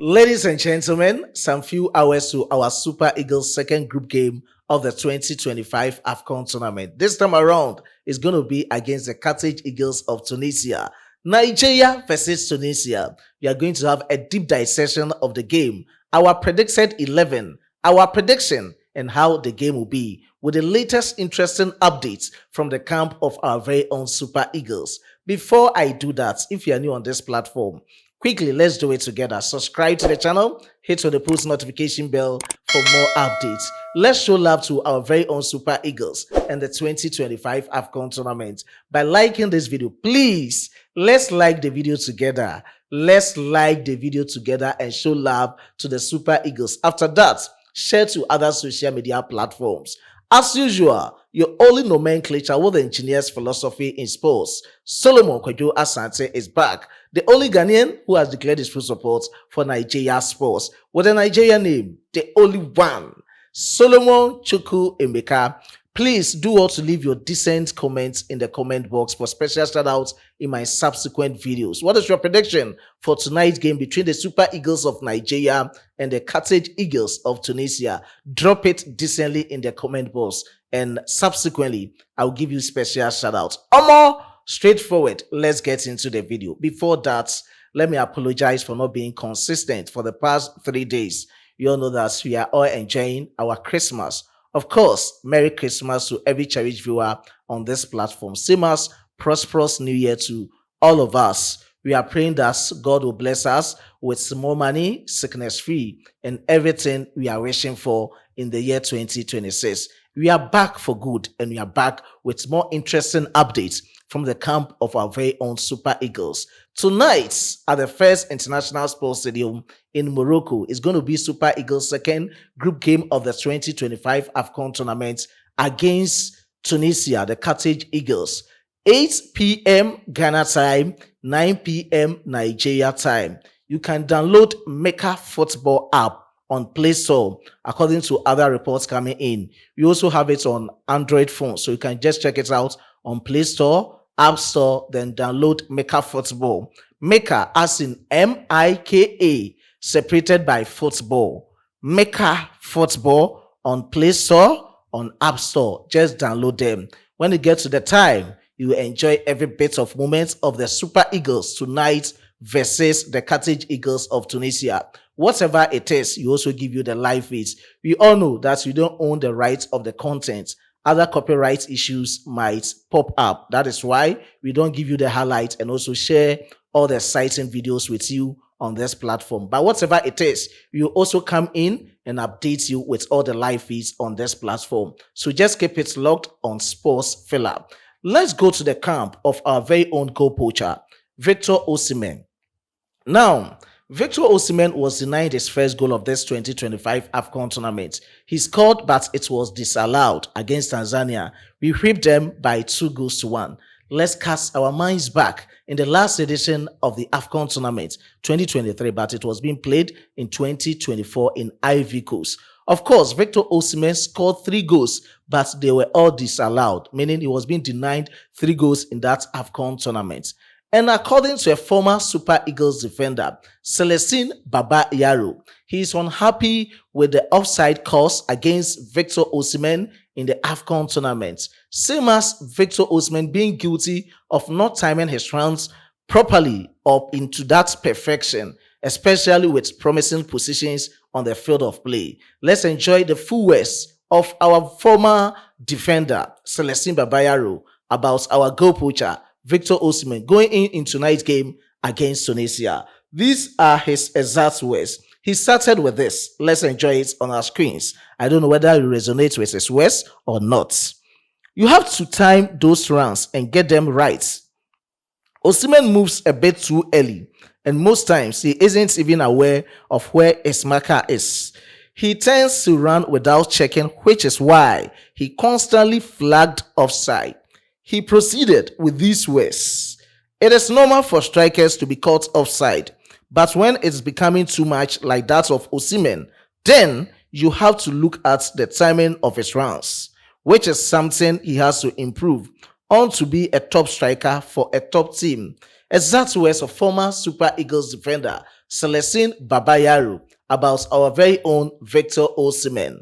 Ladies and gentlemen, some few hours to our Super Eagles second group game of the 2025 AFCON tournament. This time around, it's going to be against the Carthage Eagles of Tunisia. Nigeria versus Tunisia. We are going to have a deep dissection of the game, our predicted 11, our prediction, and how the game will be, with the latest interesting updates from the camp of our very own Super Eagles. Before I do that, if you are new on this platform, quickly, let's do it together. Subscribe to the channel, hit on the post notification bell for more updates. Let's show love to our very own Super Eagles and the 2025 AFCON tournament by liking this video. Please, let's like the video together. Let's like the video together and show love to the Super Eagles. After that, share to other social media platforms. As usual, your only nomenclature with the engineer's philosophy in sports, Solomon Kwadwo Asante, is back. The only Ghanaian who has declared his full support for Nigeria sports. With a Nigerian name, the only one, Solomon Chukwu Emeka. Please do also leave your decent comments in the comment box for special shout-outs in my subsequent videos. What is your prediction for tonight's game between the Super Eagles of Nigeria and the Carthage Eagles of Tunisia? Drop it decently in the comment box, and subsequently, I'll give you special shout-outs. More straightforward, let's get into the video. Before that, let me apologize for not being consistent for the past 3 days. You all know that we are all enjoying our Christmas. Of course, Merry Christmas to every cherished viewer on this platform. Same as prosperous New Year to all of us. We are praying that God will bless us with more money, sickness-free, and everything we are wishing for in the year 2026. We are back for good, and we are back with more interesting updates from the camp of our very own Super Eagles. Tonight, at the first International Sports Stadium in Morocco, is going to be Super Eagles' second group game of the 2025 AFCON tournament against Tunisia, the Carthage Eagles. 8 p.m. Ghana time, 9 p.m. Nigeria time. You can download Mecca Football app on Play Store, according to other reports coming in. We also have it on Android phone, so you can just check it out on Play Store, App Store, then download Mecca Football. Mecca as in M-I-K-A, separated by football. Mecca Football on Play Store, on App Store. Just download them. When you get to the time, you will enjoy every bit of moments of the Super Eagles tonight versus the Carthage Eagles of Tunisia. Whatever it is, we also give you the live feeds. We all know that you don't own the rights of the content. Other copyright issues might pop up. That is why we don't give you the highlights and also share all the exciting videos with you on this platform. But whatever it is, we will also come in and update you with all the live feeds on this platform. So just keep it locked on Sports Filler. Let's go to the camp of our very own goal poacher, Up-Osimhen. Now, Up-Osimhen was denied his first goal of this 2025 AFCON tournament. He scored, but it was disallowed against Tanzania. We whipped them by 2-1. Let's cast our minds back in the last edition of the AFCON tournament, 2023, but it was being played in 2024 in Ivory Coast. Of course, Up-Osimhen scored 3 goals, but they were all disallowed, meaning he was being denied 3 goals in that AFCON tournament. And according to a former Super Eagles defender, Celestine Baba-Yaro, he is unhappy with the offside calls against Up-Osimhen in the AFCON tournament. Same as Up-Osimhen being guilty of not timing his runs properly up into that perfection, especially with promising positions on the field of play. Let's enjoy the full words of our former defender, Celestine Baba-Yaro, about our goal poacher, Up-Osimhen, going in tonight's game against Tunisia. These are his exact words. He started with this. Let's enjoy it on our screens. I don't know whether you resonate with his words or not. You have to time those runs and get them right. Osimhen moves a bit too early, and most times he isn't even aware of where his marker is. He tends to run without checking, which is why he constantly flagged offside. He proceeded with these words. It is normal for strikers to be caught offside, but when it's becoming too much like that of Osimhen, then you have to look at the timing of his runs, which is something he has to improve on to be a top striker for a top team. Exact words of former Super Eagles defender Celestine Babayaru, about our very own Victor Osimhen.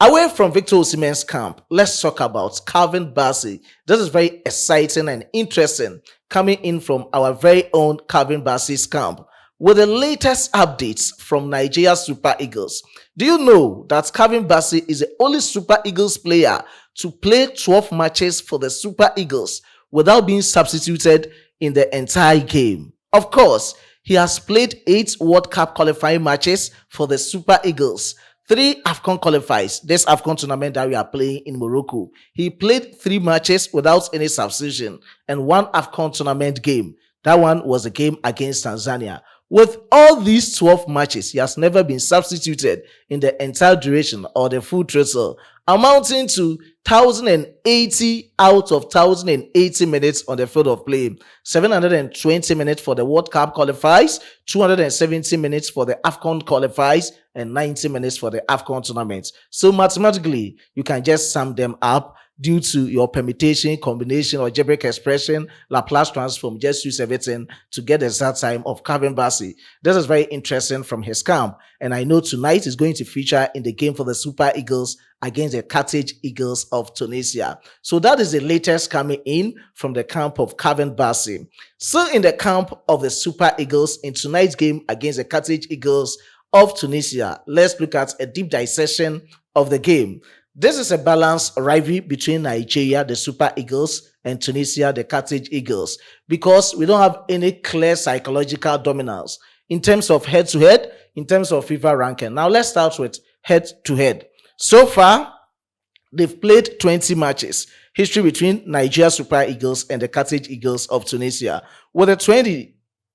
Away from Victor Osimhen's camp, let's talk about Calvin Bassey. This is very exciting and interesting, coming in from our very own Calvin Bassey's camp with the latest updates from Nigeria Super Eagles. Do you know that Calvin Bassey is the only Super Eagles player to play 12 matches for the Super Eagles without being substituted in the entire game? Of course, he has played 8 World Cup qualifying matches for the Super Eagles, 3 AFCON qualifiers, this AFCON tournament that we are playing in Morocco. He played 3 matches without any substitution and 1 AFCON tournament game. That one was a game against Tanzania. With all these 12 matches, he has never been substituted in the entire duration or the full total, amounting to 1,080 out of 1,080 minutes on the field of play, 720 minutes for the World Cup qualifiers, 270 minutes for the AFCON qualifiers, and 90 minutes for the AFCON tournament. So mathematically, you can just sum them up due to your permutation, combination, or algebraic expression, Laplace transform. Just use everything to get the exact time of Calvin Bassey. This is very interesting from his camp, and I know tonight is going to feature in the game for the Super Eagles against the Carthage Eagles of Tunisia. So that is the latest coming in from the camp of Calvin Bassey. Still in the camp of the Super Eagles in tonight's game against the Carthage Eagles of Tunisia, let's look at a deep dissection of the game. This is a balanced rivalry between Nigeria, the Super Eagles, and Tunisia, the Carthage Eagles, because we don't have any clear psychological dominance in terms of head-to-head, in terms of FIFA ranking. Now, let's start with head-to-head. So far, they've played 20 matches. History between Nigeria Super Eagles and the Carthage Eagles of Tunisia. With the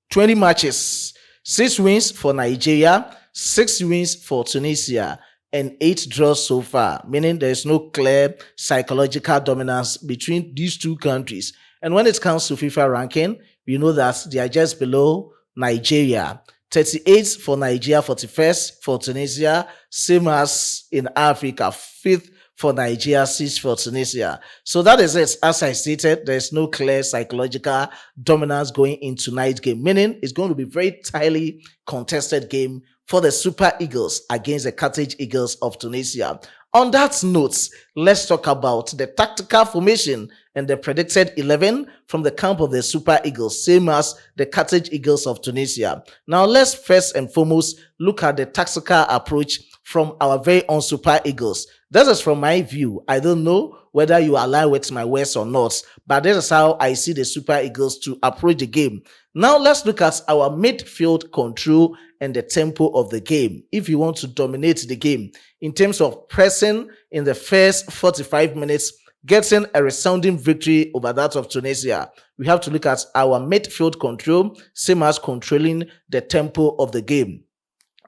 20 matches, 6 wins for Nigeria, 6 wins for Tunisia, and 8 draws so far, meaning there is no clear psychological dominance between these two countries. And when it comes to FIFA ranking, we know that they are just below Nigeria. 38 for Nigeria, 41st for Tunisia, same as in Africa, 5th for Nigeria, 6th for Tunisia. So that is it. As I stated, there is no clear psychological dominance going into tonight's game, meaning it's going to be a very tightly contested game for the Super Eagles against the Carthage Eagles of Tunisia. On that note, let's talk about the tactical formation and the predicted 11 from the camp of the Super Eagles, same as the Carthage Eagles of Tunisia. Now, let's first and foremost look at the tactical approach from our very own Super Eagles. This is from my view. I don't know whether you align with my words or not, but this is how I see the Super Eagles to approach the game. Now, let's look at our midfield control and the tempo of the game. If you want to dominate the game in terms of pressing in the first 45 minutes, getting a resounding victory over that of Tunisia, we have to look at our midfield control, same as controlling the tempo of the game.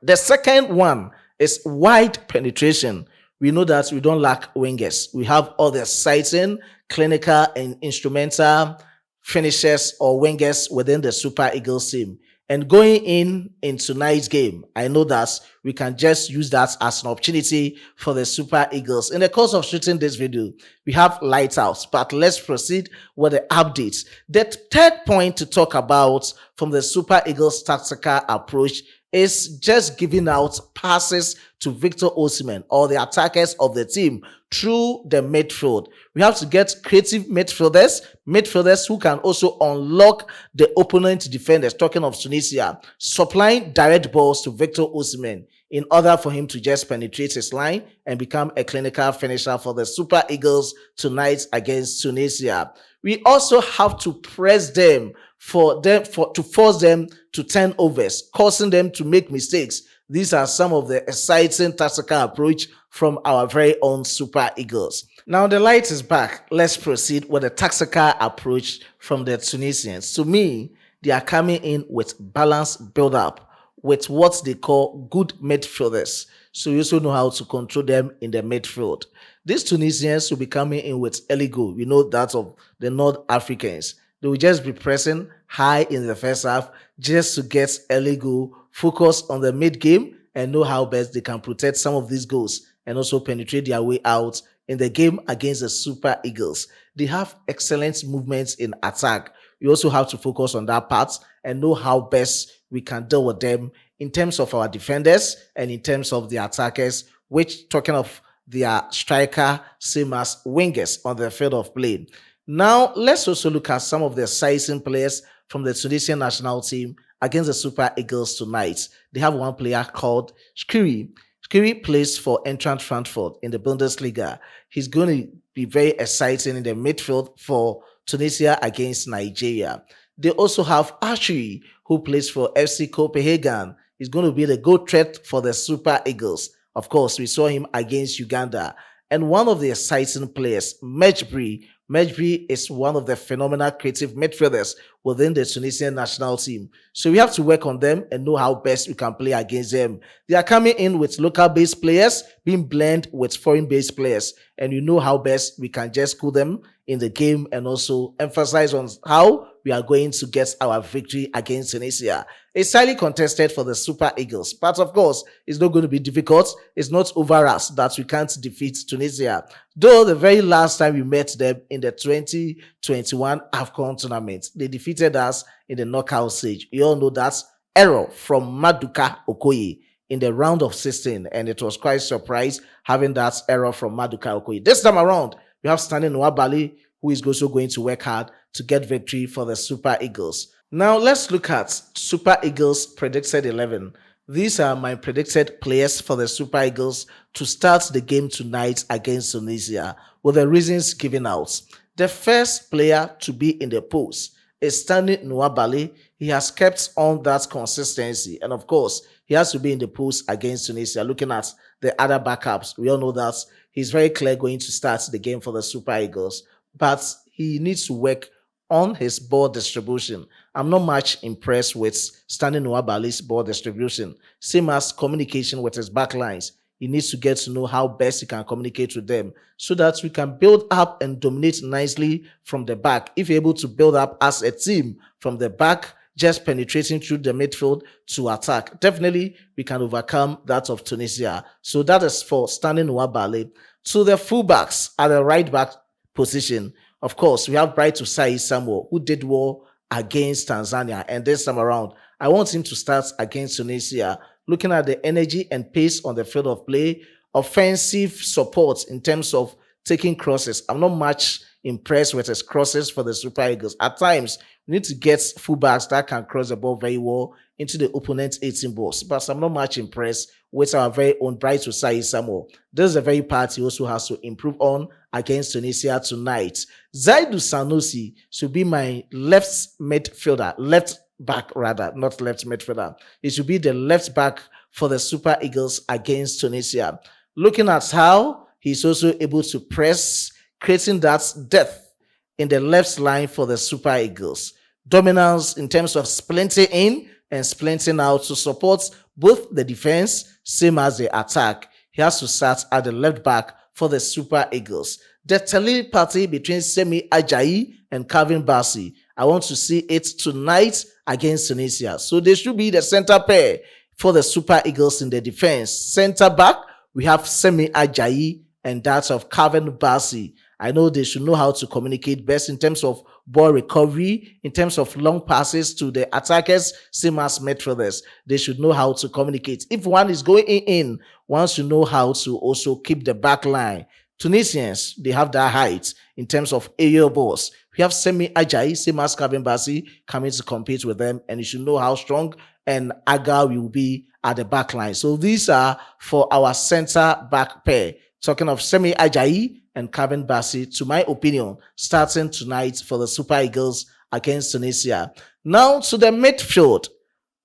The second one is wide penetration. We know that we don't lack wingers. We have all the exciting, clinical, and instrumental finishers or wingers within the Super Eagles team. And going in tonight's game, I know that we can just use that as an opportunity for the Super Eagles. In the course of shooting this video, we have lighthouse, but let's proceed with the updates. The third point to talk about from the Super Eagles tactical approach is just giving out passes to Victor Osimhen or the attackers of the team through the midfield. We have to get creative midfielders who can also unlock the opponent defenders, talking of Tunisia, supplying direct balls to Victor Osimhen in order for him to just penetrate his line and become a clinical finisher for the Super Eagles tonight against Tunisia. We also have to press them to force them to turnovers, causing them to make mistakes. These are some of the exciting tactical approach from our very own Super Eagles. Now the light is back. Let's proceed with the tactical approach from the Tunisians. To me, they are coming in with balanced build-up, with what they call good midfielders. So you also know how to control them in the midfield. These Tunisians will be coming in with early goal. We know that of the North Africans. They will just be pressing high in the first half just to get early goal, focus on the mid game, and know how best they can protect some of these goals and also penetrate their way out in the game against the Super Eagles. They have excellent movements in attack. We also have to focus on that part and know how best we can deal with them in terms of our defenders and in terms of the attackers, which talking of their striker, same as wingers on the field of play. Now, let's also look at some of the exciting players from the Tunisian national team against the Super Eagles tonight. They have one player called Shkiri. Shkiri plays for Eintracht Frankfurt in the Bundesliga. He's going to be very exciting in the midfield for Tunisia against Nigeria. They also have Ashiri, who plays for FC Copenhagen. He's going to be the goal threat for the Super Eagles. Of course, we saw him against Uganda. And one of the exciting players, Mejbri. Mejbri is one of the phenomenal creative midfielders within the Tunisian national team. So we have to work on them and know how best we can play against them. They are coming in with local-based players, being blended with foreign-based players. And you know how best we can just cool them in the game and also emphasize on how we are going to get our victory against Tunisia. It's highly contested for the Super Eagles, but of course, it's not going to be difficult. It's not over us that we can't defeat Tunisia. Though the very last time we met them in the 2021 AFCON tournament, they defeated us in the knockout stage. You all know that's error from Maduka Okoye in the round of 16, and it was quite surprised having that error from Maduka Okoye. This time around, we have Stanley Nwabali, who is also going to work hard to get victory for the Super Eagles. Now, let's look at Super Eagles predicted 11. These are my predicted players for the Super Eagles to start the game tonight against Tunisia, with the reasons given out. The first player to be in the post is Stanley Nwabali. He has kept on that consistency, and of course, he has to be in the post against Tunisia. Looking at the other backups, we all know that he's very clear going to start the game for the Super Eagles, but he needs to work on his ball distribution. I'm not much impressed with Stanley Nwabali's ball distribution. Same as communication with his backlines. He needs to get to know how best he can communicate with them so that we can build up and dominate nicely from the back. If you're able to build up as a team from the back, just penetrating through the midfield to attack, definitely we can overcome that of Tunisia. So that is for Stanley Nwabali. To the fullbacks at the right back position, of course, we have Bright Osai Samuel, who did well against Tanzania. And this time around, I want him to start against Tunisia. Looking at the energy and pace on the field of play, offensive support in terms of taking crosses. I'm not much impressed with his crosses for the Super Eagles. At times, we need to get fullbacks that can cross the ball very well into the opponent's 18 balls. But I'm not much impressed with our very own Bright Osai Samuel. This is a very part he also has to improve on against Tunisia tonight. Zaidu Sanusi should be my left back, not left midfielder. He should be the left back for the Super Eagles against Tunisia. Looking at how he's also able to press, creating that depth in the left line for the Super Eagles. Dominance in terms of splinting in and splinting out to support both the defense, same as the attack. He has to start at the left back for the Super Eagles. The telepathy between Semi Ajayi and Calvin Bassey, I want to see it tonight against Tunisia. So they should be the center pair for the Super Eagles in the defense. Center back, we have Semi Ajayi and that of Calvin Bassey. I know they should know how to communicate best in terms of ball recovery, in terms of long passes to the attackers, same as midfielders. They should know how to communicate. If one is going in, one should know how to also keep the back line. Tunisians, they have that height in terms of aerial balls. We have Semi Ajayi, same as Calvin Bassey, coming to compete with them, and you should know how strong and agile will be at the back line. So these are for our center back pair. Talking of Semi Ajayi and Calvin Bassey, to my opinion, starting tonight for the Super Eagles against Tunisia. Now to the midfield.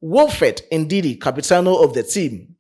Wilfred Ndidi, Capitano of the team,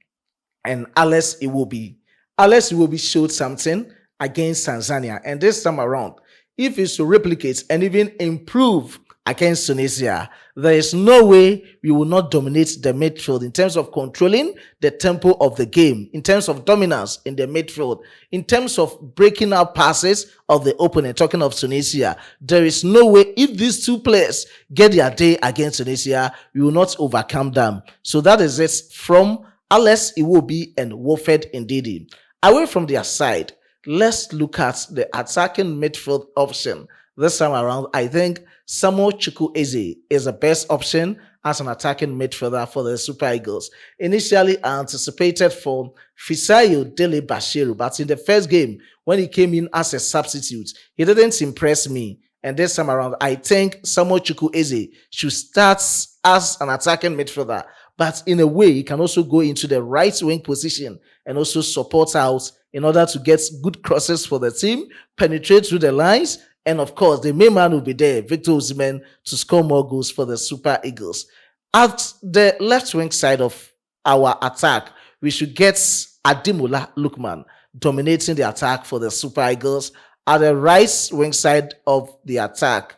and Alex Iwobi. Alex Iwobi showed something against Tanzania, and this time around, if he's to replicate and even improve against Tunisia, there is no way we will not dominate the midfield in terms of controlling the tempo of the game, in terms of dominance in the midfield, in terms of breaking out passes of the opponent. Talking of Tunisia, there is no way if these two players get their day against Tunisia, we will not overcome them. So that is it from Alex Iwobi and Wilfred Ndidi. Away from their side, let's look at the attacking midfield option. This time around, I think Samuel Chukwueze is the best option as an attacking midfielder for the Super Eagles. Initially, I anticipated for Fisayo Dele Bashiru, but in the first game, when he came in as a substitute, he didn't impress me. And this time around, I think Samuel Chukwueze should start as an attacking midfielder. But in a way, he can also go into the right wing position and also support out in order to get good crosses for the team, penetrate through the lines, and of course, the main man will be there, Up-Osimhen, to score more goals for the Super Eagles. At the left wing side of our attack, we should get Ademola Lookman dominating the attack for the Super Eagles. At the right wing side of the attack,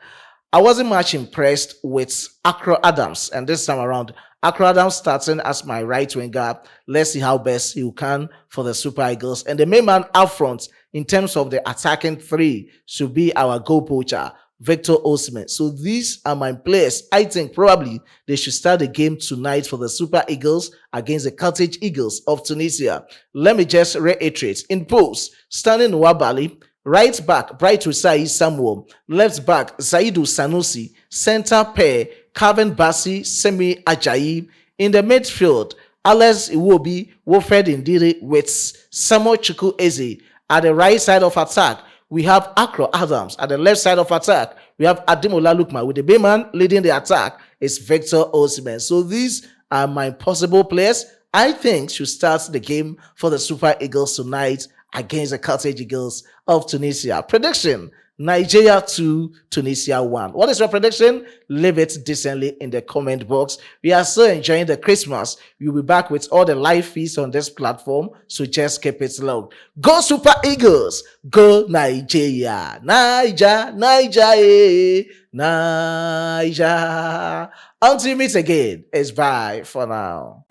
I wasn't much impressed with Akro Adams, and this time around, Akro Adams starting as my right winger. Let's see how best he can for the Super Eagles. And the main man up front in terms of the attacking three should be our goal poacher, Up-Osimhen. So these are my players. I think probably they should start the game tonight for the Super Eagles against the Carthage Eagles of Tunisia. Let me just reiterate. In post, standing Nwabali. Right back, Bright Usai Samuel. Left back, Zaidu Sanusi. Center pair, Calvin Bassey, Semi Ajayi. In the midfield, Alex Iwobi, Wilfred Ndiri with Samuel Chukwueze. At the right side of attack, we have Akro Adams. At the left side of attack, we have Ademola Lookman. With the big man leading the attack is Up-Osimhen. So these are my possible players I think should start the game for the Super Eagles tonight against the Carthage Eagles of Tunisia. Prediction: Nigeria 2, Tunisia 1. What is your prediction? Leave it decently in the comment box. We are still enjoying the Christmas. We'll be back with all the live feeds on this platform, so just keep it logged. Go Super Eagles! Go Nigeria! Niger, Niger. Until we meet again, it's bye for now.